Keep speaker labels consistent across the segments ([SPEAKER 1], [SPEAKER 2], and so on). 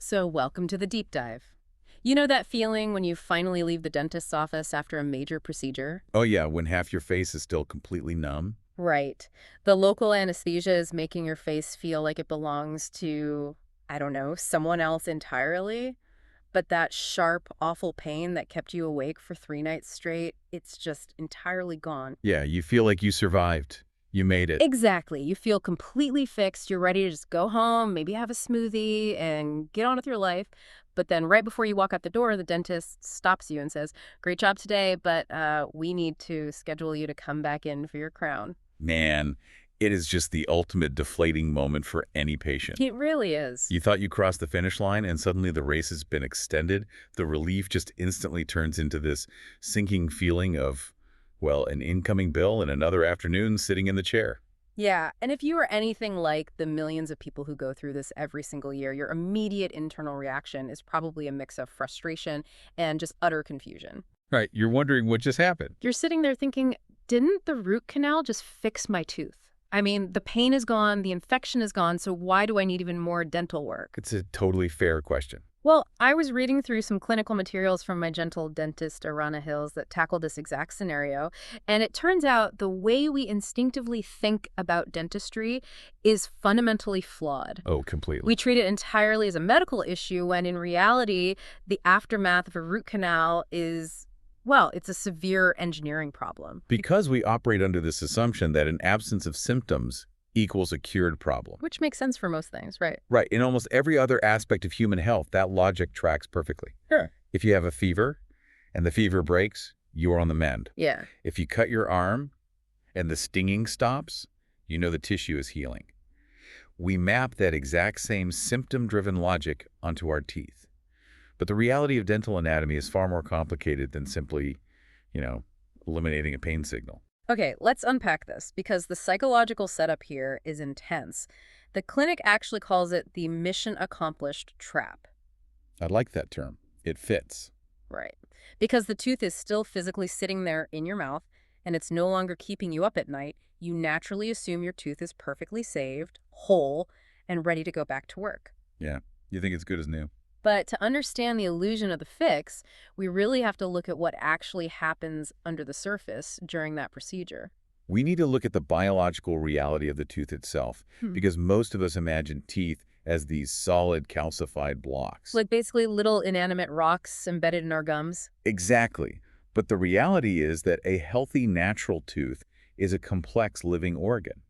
[SPEAKER 1] So, welcome to the deep dive. You know that feeling when you finally leave the dentist's office after a major procedure?
[SPEAKER 2] Oh yeah, when half your face is still completely numb?
[SPEAKER 1] Right. The local anesthesia is making your face feel like it belongs to, I don't know, someone else entirely. But that sharp, awful pain that kept you awake for 3 nights straight, it's just entirely gone.
[SPEAKER 2] Yeah, you feel like you survived. You made it.
[SPEAKER 1] Exactly. You feel completely fixed. You're ready to just go home, maybe have a smoothie, and get on with your life. But then right before you walk out the door, the dentist stops you and says, "Great job today, but we need to schedule you to come back in for your crown."
[SPEAKER 2] Man, it is just the ultimate deflating moment for any patient.
[SPEAKER 1] It really is.
[SPEAKER 2] You thought you crossed the finish line and suddenly the race has been extended. The relief just instantly turns into this sinking feeling of, well, an incoming bill and another afternoon sitting in the chair.
[SPEAKER 1] Yeah, and if you are anything like the millions of people who go through this every single year, your immediate internal reaction is probably a mix of frustration and just utter confusion.
[SPEAKER 2] Right, you're wondering what just happened.
[SPEAKER 1] You're sitting there thinking, didn't the root canal just fix my tooth? I mean, the pain is gone, the infection is gone, so why do I need even more dental work?
[SPEAKER 2] It's a totally fair question.
[SPEAKER 1] Well, I was reading through some clinical materials from my gentle dentist, Arana Hills, that tackled this exact scenario, and it turns out the way we instinctively think about dentistry is fundamentally flawed.
[SPEAKER 2] Oh, completely.
[SPEAKER 1] We treat it entirely as a medical issue when in reality, the aftermath of a root canal is, well, it's a severe engineering problem.
[SPEAKER 2] Because we operate under this assumption that an absence of symptoms equals a cured problem.
[SPEAKER 1] Which makes sense for most things, right?
[SPEAKER 2] Right. In almost every other aspect of human health, that logic tracks perfectly.
[SPEAKER 1] Sure.
[SPEAKER 2] If you have a fever and the fever breaks, you are on the mend.
[SPEAKER 1] Yeah.
[SPEAKER 2] If you cut your arm and the stinging stops, you know the tissue is healing. We map that exact same symptom-driven logic onto our teeth. But the reality of dental anatomy is far more complicated than simply, eliminating a pain signal.
[SPEAKER 1] Okay, let's unpack this because the psychological setup here is intense. The clinic actually calls it the mission accomplished trap.
[SPEAKER 2] I like that term. It fits.
[SPEAKER 1] Right. Because the tooth is still physically sitting there in your mouth and it's no longer keeping you up at night, you naturally assume your tooth is perfectly saved, whole, and ready to go back to work.
[SPEAKER 2] Yeah. You think it's good as new.
[SPEAKER 1] But to understand the illusion of the fix, we really have to look at what actually happens under the surface during that procedure.
[SPEAKER 2] We need to look at the biological reality of the tooth itself, because most of us imagine teeth as these solid calcified blocks.
[SPEAKER 1] Like basically little inanimate rocks embedded in our gums.
[SPEAKER 2] Exactly. But the reality is that a healthy natural tooth is a complex living organ.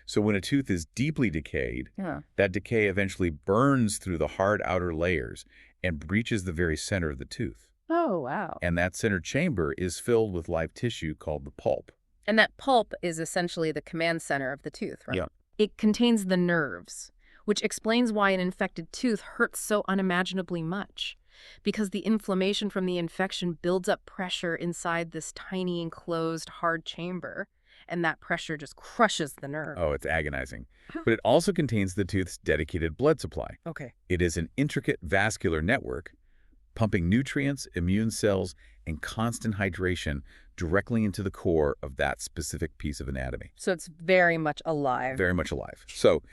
[SPEAKER 2] So when a tooth is deeply decayed, that decay eventually burns through the hard outer layers and breaches the very center of the tooth.
[SPEAKER 1] Oh, wow.
[SPEAKER 2] And that center chamber is filled with live tissue called the pulp.
[SPEAKER 1] And that pulp is essentially the command center of the tooth, right?
[SPEAKER 2] Yeah.
[SPEAKER 1] It contains the nerves, which explains why an infected tooth hurts so unimaginably much. Because the inflammation from the infection builds up pressure inside this tiny enclosed hard chamber. And that pressure just crushes the nerve.
[SPEAKER 2] Oh, it's agonizing. But it also contains the tooth's dedicated blood supply.
[SPEAKER 1] Okay.
[SPEAKER 2] It is an intricate vascular network, pumping nutrients, immune cells, and constant hydration directly into the core of that specific piece of anatomy.
[SPEAKER 1] So it's very much alive.
[SPEAKER 2] Very much alive. So,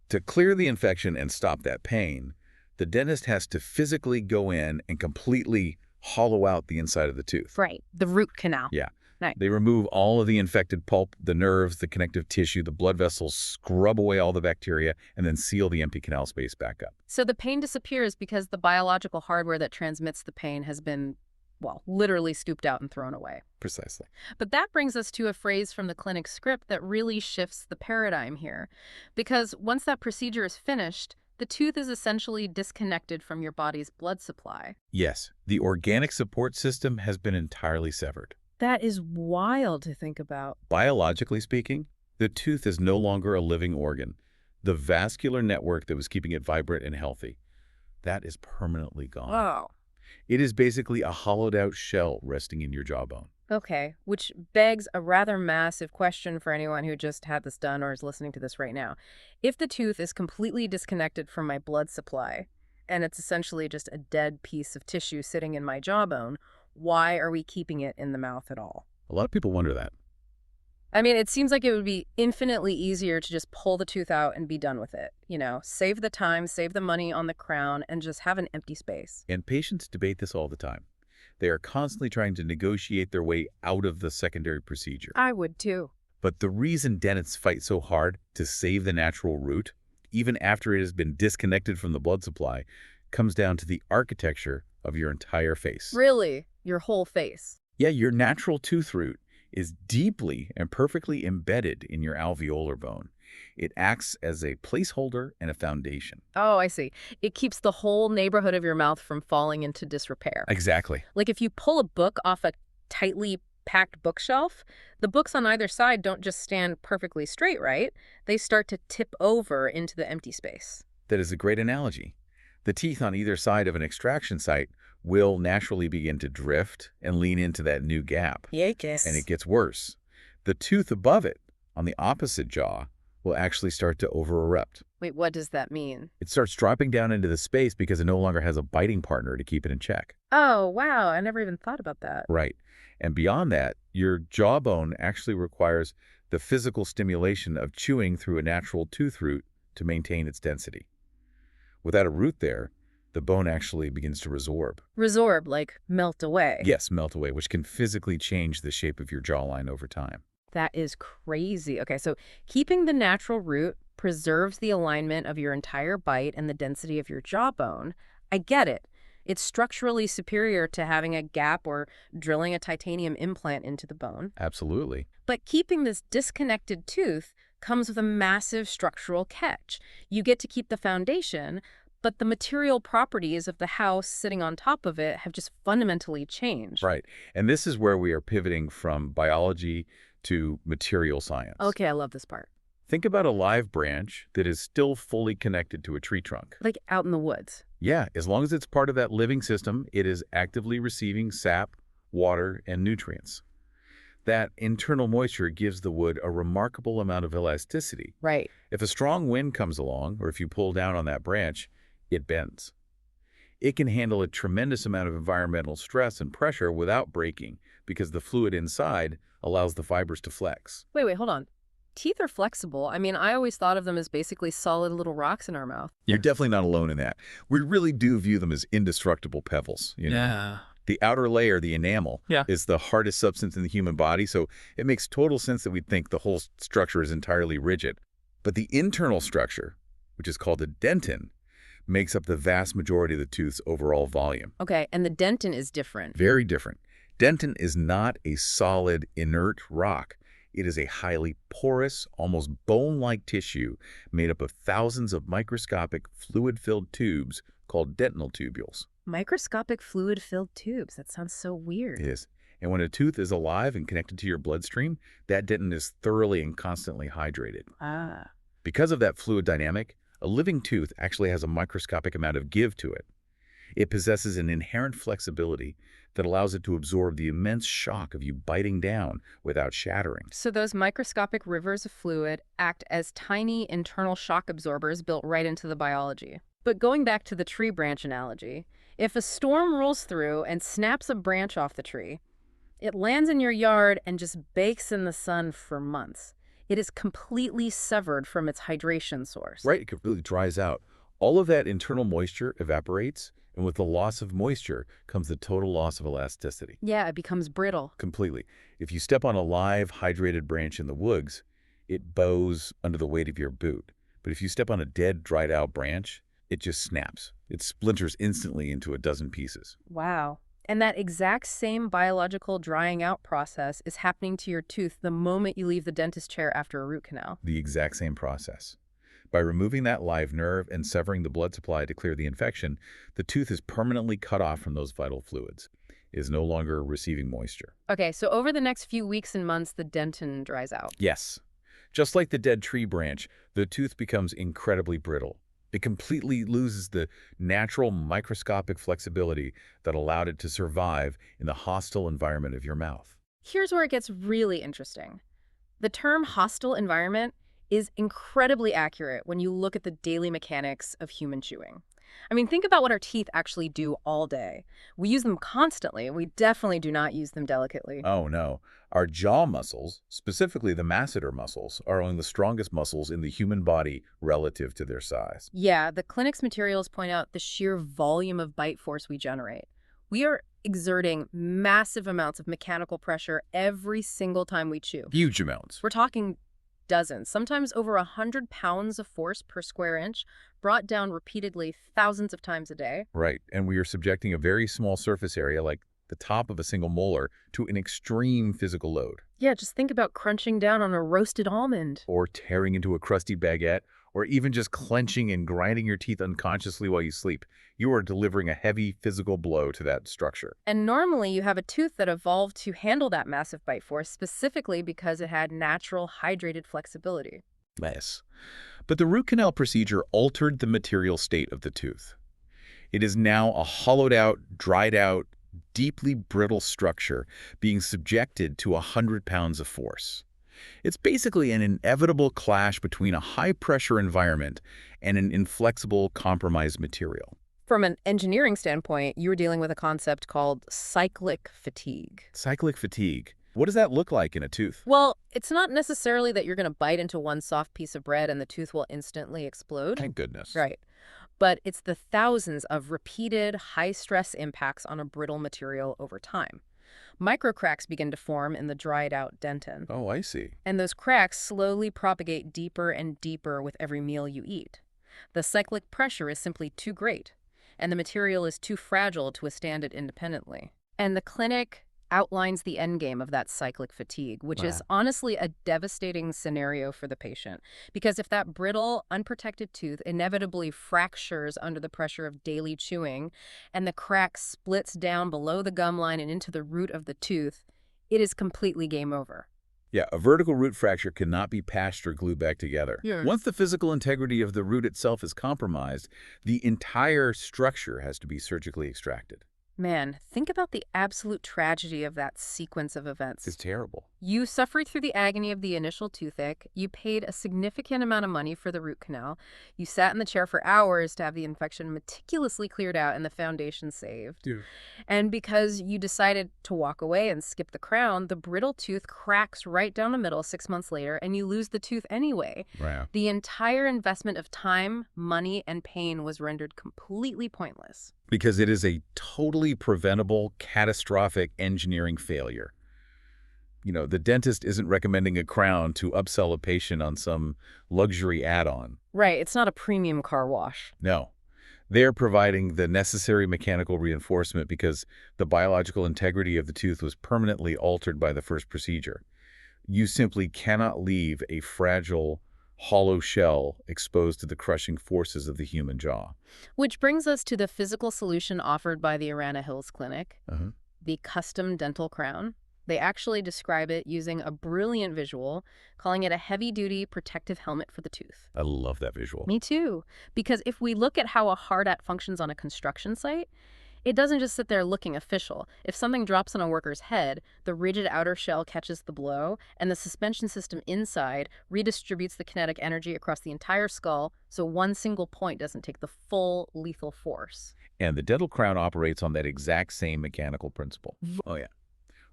[SPEAKER 2] to clear the infection and stop that pain, the dentist has to physically go in and completely hollow out the inside of the tooth.
[SPEAKER 1] Right. The root canal.
[SPEAKER 2] Yeah.
[SPEAKER 1] Right.
[SPEAKER 2] They remove all of the infected pulp, the nerves, the connective tissue, the blood vessels, scrub away all the bacteria, and then seal the empty canal space back up.
[SPEAKER 1] So the pain disappears because the biological hardware that transmits the pain has been, well, literally scooped out and thrown away.
[SPEAKER 2] Precisely.
[SPEAKER 1] But that brings us to a phrase from the clinic script that really shifts the paradigm here. Because once that procedure is finished, the tooth is essentially disconnected from your body's blood supply.
[SPEAKER 2] Yes, the organic support system has been entirely severed.
[SPEAKER 1] That is wild to think about.
[SPEAKER 2] Biologically speaking, the tooth is no longer a living organ. The vascular network that was keeping it vibrant and healthy, that is permanently gone.
[SPEAKER 1] Oh.
[SPEAKER 2] It is basically a hollowed-out shell resting in your jawbone.
[SPEAKER 1] Okay, which begs a rather massive question for anyone who just had this done or is listening to this right now. If the tooth is completely disconnected from my blood supply, and it's essentially just a dead piece of tissue sitting in my jawbone, why are we keeping it in the mouth at all?
[SPEAKER 2] A lot of people wonder that.
[SPEAKER 1] I mean, it seems like it would be infinitely easier to just pull the tooth out and be done with it. Save the time, save the money on the crown, and just have an empty space.
[SPEAKER 2] And patients debate this all the time. They are constantly trying to negotiate their way out of the secondary procedure.
[SPEAKER 1] I would too.
[SPEAKER 2] But the reason dentists fight so hard to save the natural root, even after it has been disconnected from the blood supply, comes down to the architecture of your entire face.
[SPEAKER 1] Really? Your whole face?
[SPEAKER 2] Yeah, your natural tooth root is deeply and perfectly embedded in your alveolar bone. It acts as a placeholder and a foundation.
[SPEAKER 1] Oh, I see. It keeps the whole neighborhood of your mouth from falling into disrepair.
[SPEAKER 2] Exactly.
[SPEAKER 1] Like if you pull a book off a tightly packed bookshelf, the books on either side don't just stand perfectly straight, right? They start to tip over into the empty space.
[SPEAKER 2] That is a great analogy. The teeth on either side of an extraction site will naturally begin to drift and lean into that new gap.
[SPEAKER 1] Yikes.
[SPEAKER 2] And it gets worse. The tooth above it, on the opposite jaw, will actually start to over-erupt.
[SPEAKER 1] Wait, what does that mean?
[SPEAKER 2] It starts dropping down into the space because it no longer has a biting partner to keep it in check.
[SPEAKER 1] Oh, wow. I never even thought about that.
[SPEAKER 2] Right. And beyond that, your jawbone actually requires the physical stimulation of chewing through a natural tooth root to maintain its density. Without a root there, the bone actually begins to resorb.
[SPEAKER 1] Resorb, like melt away.
[SPEAKER 2] Yes, melt away, which can physically change the shape of your jawline over time.
[SPEAKER 1] That is crazy. Okay, so keeping the natural root preserves the alignment of your entire bite and the density of your jawbone. I get it. It's structurally superior to having a gap or drilling a titanium implant into the bone.
[SPEAKER 2] Absolutely.
[SPEAKER 1] But keeping this disconnected tooth comes with a massive structural catch. You get to keep the foundation, but the material properties of the house sitting on top of it have just fundamentally changed.
[SPEAKER 2] Right. And this is where we are pivoting from biology to material science.
[SPEAKER 1] Okay, I love this part.
[SPEAKER 2] Think about a live branch that is still fully connected to a tree trunk.
[SPEAKER 1] Like out in the woods.
[SPEAKER 2] Yeah, as long as it's part of that living system, it is actively receiving sap, water, and nutrients. That internal moisture gives the wood a remarkable amount of elasticity.
[SPEAKER 1] Right.
[SPEAKER 2] If a strong wind comes along, or if you pull down on that branch, it bends. It can handle a tremendous amount of environmental stress and pressure without breaking because the fluid inside allows the fibers to flex.
[SPEAKER 1] Wait, hold on. Teeth are flexible. I mean, I always thought of them as basically solid little rocks in our mouth.
[SPEAKER 2] You're definitely not alone in that. We really do view them as indestructible pebbles.
[SPEAKER 3] Yeah.
[SPEAKER 2] The outer layer, the enamel,
[SPEAKER 3] Yeah.
[SPEAKER 2] is the hardest substance in the human body, so it makes total sense that we'd think the whole structure is entirely rigid. But the internal structure, which is called the dentin, makes up the vast majority of the tooth's overall volume.
[SPEAKER 1] Okay, and the dentin is different.
[SPEAKER 2] Very different. Dentin is not a solid, inert rock. It is a highly porous, almost bone-like tissue made up of thousands of microscopic fluid-filled tubes called dentinal tubules.
[SPEAKER 1] Microscopic fluid-filled tubes. That sounds so weird.
[SPEAKER 2] It is. And when a tooth is alive and connected to your bloodstream, that dentin is thoroughly and constantly hydrated.
[SPEAKER 1] Ah.
[SPEAKER 2] Because of that fluid dynamic, a living tooth actually has a microscopic amount of give to it. It possesses an inherent flexibility that allows it to absorb the immense shock of you biting down without shattering.
[SPEAKER 1] So those microscopic rivers of fluid act as tiny internal shock absorbers built right into the biology. But going back to the tree branch analogy, if a storm rolls through and snaps a branch off the tree, it lands in your yard and just bakes in the sun for months. It is completely severed from its hydration source.
[SPEAKER 2] Right, it completely dries out. All of that internal moisture evaporates, and with the loss of moisture comes the total loss of elasticity.
[SPEAKER 1] Yeah, it becomes brittle.
[SPEAKER 2] Completely. If you step on a live, hydrated branch in the woods, it bows under the weight of your boot. But if you step on a dead, dried-out branch, it just snaps. It splinters instantly into a dozen pieces.
[SPEAKER 1] Wow. And that exact same biological drying out process is happening to your tooth the moment you leave the dentist chair after a root canal.
[SPEAKER 2] The exact same process. By removing that live nerve and severing the blood supply to clear the infection, the tooth is permanently cut off from those vital fluids. It is no longer receiving moisture.
[SPEAKER 1] Okay, so over the next few weeks and months, the dentin dries out.
[SPEAKER 2] Yes. Just like the dead tree branch, the tooth becomes incredibly brittle. It completely loses the natural microscopic flexibility that allowed it to survive in the hostile environment of your mouth.
[SPEAKER 1] Here's where it gets really interesting. The term hostile environment is incredibly accurate when you look at the daily mechanics of human chewing. I mean, think about what our teeth actually do all day. We use them constantly. We definitely do not use them delicately.
[SPEAKER 2] Oh, no. Our jaw muscles, specifically the masseter muscles, are among the strongest muscles in the human body relative to their size.
[SPEAKER 1] Yeah, the clinic's materials point out the sheer volume of bite force we generate. We are exerting massive amounts of mechanical pressure every single time we chew.
[SPEAKER 2] Huge amounts.
[SPEAKER 1] We're talking dozens, sometimes over 100 pounds of force per square inch, brought down repeatedly thousands of times a day.
[SPEAKER 2] Right, and we are subjecting a very small surface area, like the top of a single molar, to an extreme physical load.
[SPEAKER 1] Yeah, just think about crunching down on a roasted almond.
[SPEAKER 2] Or tearing into a crusty baguette, or even just clenching and grinding your teeth unconsciously while you sleep. You are delivering a heavy physical blow to that structure.
[SPEAKER 1] And normally you have a tooth that evolved to handle that massive bite force specifically because it had natural hydrated flexibility.
[SPEAKER 2] Yes. But the root canal procedure altered the material state of the tooth. It is now a hollowed out, dried out, deeply brittle structure being subjected to 100 pounds of force. It's basically an inevitable clash between a high-pressure environment and an inflexible, compromised material.
[SPEAKER 1] From an engineering standpoint, you were dealing with a concept called cyclic fatigue.
[SPEAKER 2] Cyclic fatigue. What does that look like in a tooth?
[SPEAKER 1] Well, it's not necessarily that you're going to bite into one soft piece of bread and the tooth will instantly explode.
[SPEAKER 2] Thank goodness.
[SPEAKER 1] Right. But it's the thousands of repeated high-stress impacts on a brittle material over time. Microcracks begin to form in the dried-out dentin.
[SPEAKER 2] Oh, I see.
[SPEAKER 1] And those cracks slowly propagate deeper and deeper with every meal you eat. The cyclic pressure is simply too great, and the material is too fragile to withstand it independently. And the clinic outlines the endgame of that cyclic fatigue, which is honestly a devastating scenario for the patient. Because if that brittle, unprotected tooth inevitably fractures under the pressure of daily chewing, and the crack splits down below the gum line and into the root of the tooth, it is completely game over.
[SPEAKER 2] Yeah, a vertical root fracture cannot be patched or glued back together.
[SPEAKER 1] Yeah.
[SPEAKER 2] Once the physical integrity of the root itself is compromised, the entire structure has to be surgically extracted.
[SPEAKER 1] Man, think about the absolute tragedy of that sequence of events.
[SPEAKER 2] It's terrible.
[SPEAKER 1] You suffered through the agony of the initial toothache. You paid a significant amount of money for the root canal. You sat in the chair for hours to have the infection meticulously cleared out and the foundation saved.
[SPEAKER 2] Dude.
[SPEAKER 1] And because you decided to walk away and skip the crown, the brittle tooth cracks right down the middle 6 months later, and you lose the tooth anyway.
[SPEAKER 2] Wow.
[SPEAKER 1] The entire investment of time, money, and pain was rendered completely pointless.
[SPEAKER 2] Because it is a totally preventable, catastrophic engineering failure. You know, the dentist isn't recommending a crown to upsell a patient on some luxury add-on.
[SPEAKER 1] Right, it's not a premium car wash.
[SPEAKER 2] No. They're providing the necessary mechanical reinforcement because the biological integrity of the tooth was permanently altered by the first procedure. You simply cannot leave a fragile, hollow shell exposed to the crushing forces of the human jaw.
[SPEAKER 1] Which brings us to the physical solution offered by the Arana Hills Clinic, the custom dental crown. They actually describe it using a brilliant visual, calling it a heavy-duty protective helmet for the tooth.
[SPEAKER 2] I love that visual.
[SPEAKER 1] Me too. Because if we look at how a hard hat functions on a construction site, it doesn't just sit there looking official. If something drops on a worker's head, the rigid outer shell catches the blow, and the suspension system inside redistributes the kinetic energy across the entire skull, so one single point doesn't take the full lethal force.
[SPEAKER 2] And the dental crown operates on that exact same mechanical principle. Oh, yeah.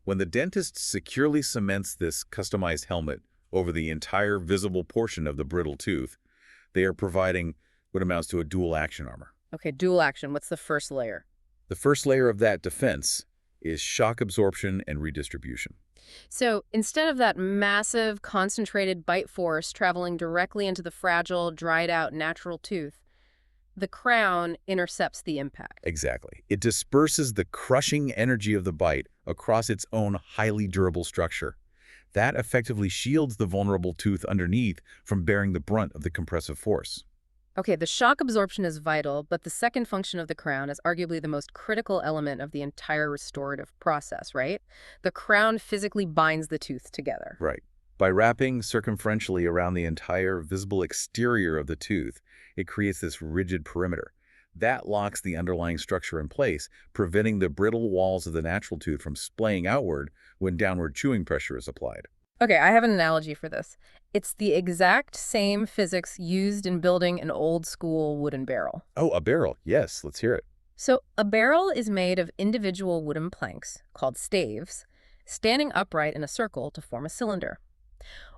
[SPEAKER 2] When the dentist securely cements this customized helmet over the entire visible portion of the brittle tooth, they are providing what amounts to a dual action armor.
[SPEAKER 1] Okay, dual action. What's the first layer?
[SPEAKER 2] The first layer of that defense is shock absorption and redistribution.
[SPEAKER 1] So instead of that massive, concentrated bite force traveling directly into the fragile, dried-out natural tooth, the crown intercepts the impact.
[SPEAKER 2] Exactly. It disperses the crushing energy of the bite across its own highly durable structure. That effectively shields the vulnerable tooth underneath from bearing the brunt of the compressive force.
[SPEAKER 1] Okay, the shock absorption is vital, but the second function of the crown is arguably the most critical element of the entire restorative process, right? The crown physically binds the tooth together.
[SPEAKER 2] Right. By wrapping circumferentially around the entire visible exterior of the tooth, it creates this rigid perimeter. That locks the underlying structure in place, preventing the brittle walls of the natural tooth from splaying outward when downward chewing pressure is applied.
[SPEAKER 1] Okay, I have an analogy for this. It's the exact same physics used in building an old school wooden barrel.
[SPEAKER 2] Oh, a barrel. Yes, let's hear it.
[SPEAKER 1] So, a barrel is made of individual wooden planks, called staves, standing upright in a circle to form a cylinder.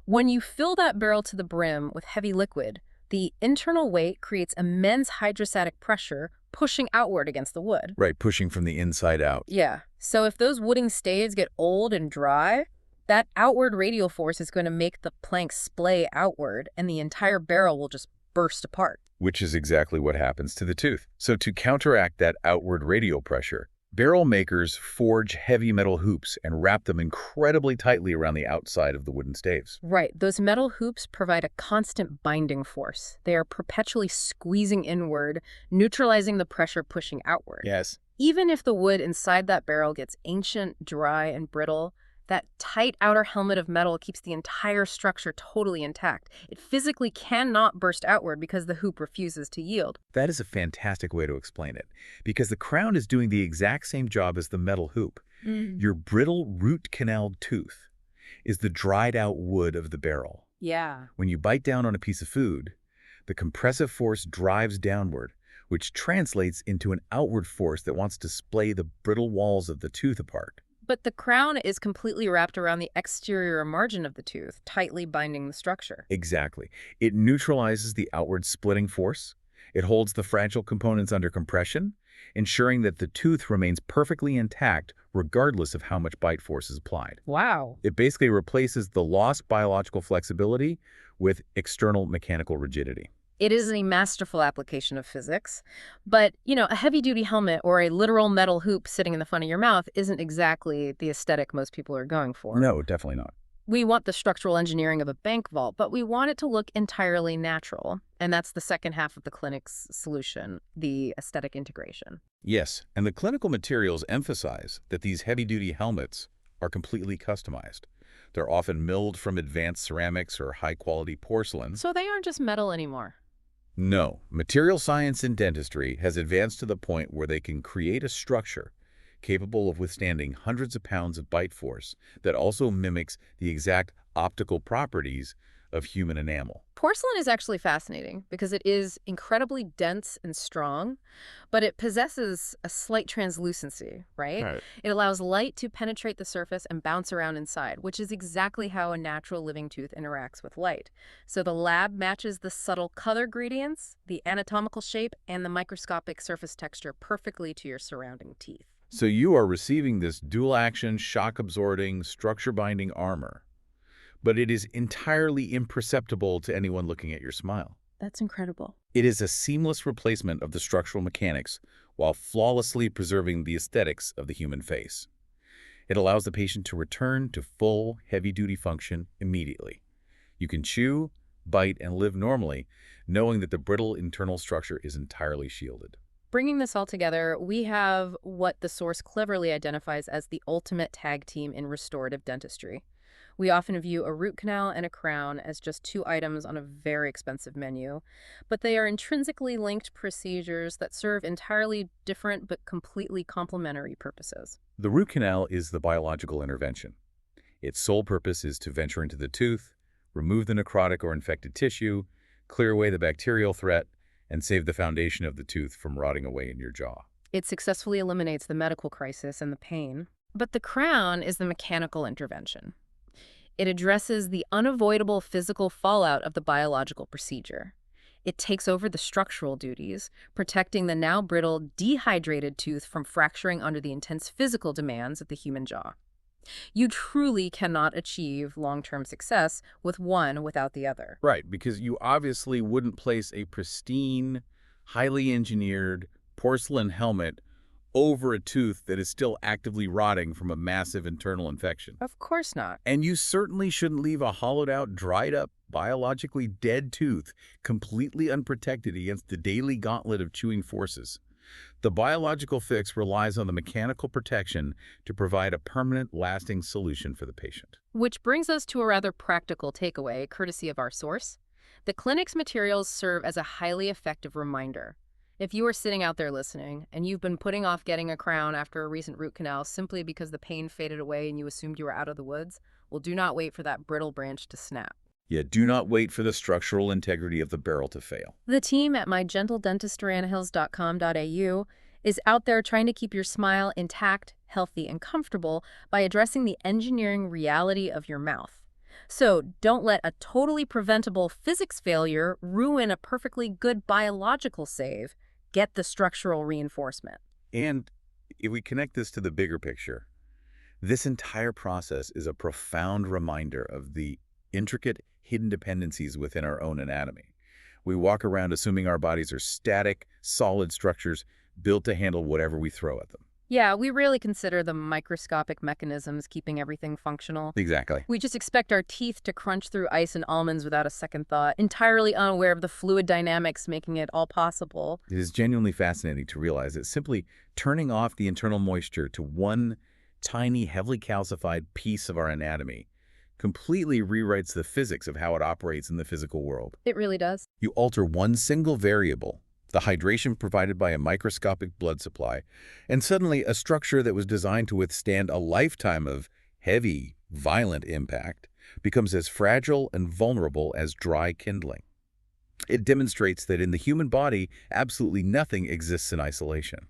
[SPEAKER 1] When you fill that barrel to the brim with heavy liquid, the internal weight creates immense hydrostatic pressure pushing outward against the wood.
[SPEAKER 2] Right, pushing from the inside out.
[SPEAKER 1] Yeah, so if those wooden staves get old and dry, that outward radial force is going to make the plank splay outward, and the entire barrel will just burst apart.
[SPEAKER 2] Which is exactly what happens to the tooth. So to counteract that outward radial pressure, barrel makers forge heavy metal hoops and wrap them incredibly tightly around the outside of the wooden staves.
[SPEAKER 1] Right, those metal hoops provide a constant binding force. They are perpetually squeezing inward, neutralizing the pressure pushing outward.
[SPEAKER 2] Yes.
[SPEAKER 1] Even if the wood inside that barrel gets ancient, dry, and brittle, that tight outer helmet of metal keeps the entire structure totally intact. It physically cannot burst outward because the hoop refuses to yield.
[SPEAKER 2] That is a fantastic way to explain it, because the crown is doing the exact same job as the metal hoop. Your brittle root-canaled tooth is the dried-out wood of the barrel.
[SPEAKER 1] Yeah.
[SPEAKER 2] When you bite down on a piece of food, the compressive force drives downward, which translates into an outward force that wants to splay the brittle walls of the tooth apart.
[SPEAKER 1] But the crown is completely wrapped around the exterior margin of the tooth, tightly binding the structure.
[SPEAKER 2] Exactly. It neutralizes the outward splitting force. It holds the fragile components under compression, ensuring that the tooth remains perfectly intact regardless of how much bite force is applied.
[SPEAKER 1] Wow.
[SPEAKER 2] It basically replaces the lost biological flexibility with external mechanical rigidity.
[SPEAKER 1] It is a masterful application of physics. But, a heavy-duty helmet or a literal metal hoop sitting in the front of your mouth isn't exactly the aesthetic most people are going for.
[SPEAKER 2] No, definitely not.
[SPEAKER 1] We want the structural engineering of a bank vault, but we want it to look entirely natural. And that's the second half of the clinic's solution, the aesthetic integration.
[SPEAKER 2] Yes, and the clinical materials emphasize that these heavy-duty helmets are completely customized. They're often milled from advanced ceramics or high-quality porcelain.
[SPEAKER 1] So they aren't just metal anymore.
[SPEAKER 2] No, material science in dentistry has advanced to the point where they can create a structure capable of withstanding hundreds of pounds of bite force that also mimics the exact optical properties of human enamel.
[SPEAKER 1] Porcelain is actually fascinating because it is incredibly dense and strong, but it possesses a slight translucency, right?
[SPEAKER 2] Right.
[SPEAKER 1] It allows light to penetrate the surface and bounce around inside, which is exactly how a natural living tooth interacts with light. So the lab matches the subtle color gradients, the anatomical shape, and the microscopic surface texture perfectly to your surrounding teeth.
[SPEAKER 2] So you are receiving this dual-action, shock-absorbing, structure-binding armor, but it is entirely imperceptible to anyone looking at your smile.
[SPEAKER 1] That's incredible.
[SPEAKER 2] It is a seamless replacement of the structural mechanics while flawlessly preserving the aesthetics of the human face. It allows the patient to return to full, heavy-duty function immediately. You can chew, bite, and live normally, knowing that the brittle internal structure is entirely shielded.
[SPEAKER 1] Bringing this all together, we have what the source cleverly identifies as the ultimate tag team in restorative dentistry. We often view a root canal and a crown as just two items on a very expensive menu, but they are intrinsically linked procedures that serve entirely different but completely complementary purposes.
[SPEAKER 2] The root canal is the biological intervention. Its sole purpose is to venture into the tooth, remove the necrotic or infected tissue, clear away the bacterial threat, and save the foundation of the tooth from rotting away in your jaw.
[SPEAKER 1] It successfully eliminates the medical crisis and the pain. But the crown is the mechanical intervention. It addresses the unavoidable physical fallout of the biological procedure. It takes over the structural duties, protecting the now brittle, dehydrated tooth from fracturing under the intense physical demands of the human jaw. You truly cannot achieve long-term success with one without the other.
[SPEAKER 2] Right, because you obviously wouldn't place a pristine, highly engineered porcelain helmet over a tooth that is still actively rotting from a massive internal infection.
[SPEAKER 1] Of course not.
[SPEAKER 2] And you certainly shouldn't leave a hollowed-out, dried-up, biologically dead tooth completely unprotected against the daily gauntlet of chewing forces. The biological fix relies on the mechanical protection to provide a permanent, lasting solution for the patient.
[SPEAKER 1] Which brings us to a rather practical takeaway, courtesy of our source. The clinic's materials serve as a highly effective reminder. If you are sitting out there listening, and you've been putting off getting a crown after a recent root canal simply because the pain faded away and you assumed you were out of the woods, Well, do not wait for that brittle branch to snap.
[SPEAKER 2] Yet do not wait for the structural integrity of the barrel to fail.
[SPEAKER 1] The team at mygentledentistryonhills.com.au is out there trying to keep your smile intact, healthy, and comfortable by addressing the engineering reality of your mouth. So don't let a totally preventable physics failure ruin a perfectly good biological save. Get the structural reinforcement.
[SPEAKER 2] And if we connect this to the bigger picture, this entire process is a profound reminder of the intricate, hidden dependencies within our own anatomy. We walk around assuming our bodies are static, solid structures built to handle whatever we throw at them.
[SPEAKER 1] Yeah, we rarely consider the microscopic mechanisms keeping everything functional.
[SPEAKER 2] Exactly.
[SPEAKER 1] We just expect our teeth to crunch through ice and almonds without a second thought, entirely unaware of the fluid dynamics making it all possible.
[SPEAKER 2] It is genuinely fascinating to realize that simply turning off the internal moisture to one tiny, heavily calcified piece of our anatomy completely rewrites the physics of how it operates in the physical world.
[SPEAKER 1] It really does.
[SPEAKER 2] You alter one single variable, the hydration provided by a microscopic blood supply, and suddenly a structure that was designed to withstand a lifetime of heavy, violent impact becomes as fragile and vulnerable as dry kindling. It demonstrates that in the human body, absolutely nothing exists in isolation.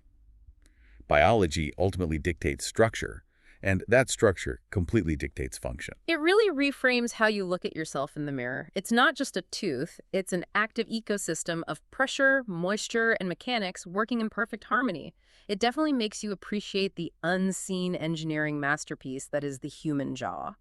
[SPEAKER 2] Biology ultimately dictates structure, and that structure completely dictates function.
[SPEAKER 1] It really reframes how you look at yourself in the mirror. It's not just a tooth, it's an active ecosystem of pressure, moisture, and mechanics working in perfect harmony. It definitely makes you appreciate the unseen engineering masterpiece that is the human jaw.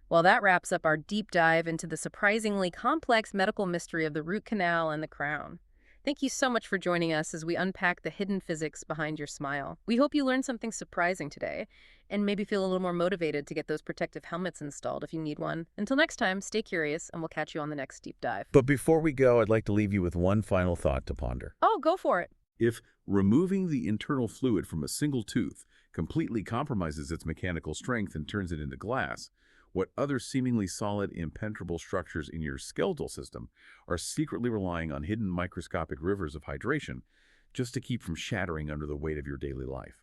[SPEAKER 1] Well, that wraps up our deep dive into the surprisingly complex medical mystery of the root canal and the crown. Thank you so much for joining us as we unpack the hidden physics behind your smile. We hope you learned something surprising today and maybe feel a little more motivated to get those protective helmets installed if you need one. Until next time, stay curious, and we'll catch you on the next deep dive.
[SPEAKER 2] But before we go, I'd like to leave you with one final thought to ponder.
[SPEAKER 1] Oh, go for it.
[SPEAKER 2] If removing the internal fluid from a single tooth completely compromises its mechanical strength and turns it into glass, what other seemingly solid, impenetrable structures in your skeletal system are secretly relying on hidden microscopic rivers of hydration just to keep from shattering under the weight of your daily life?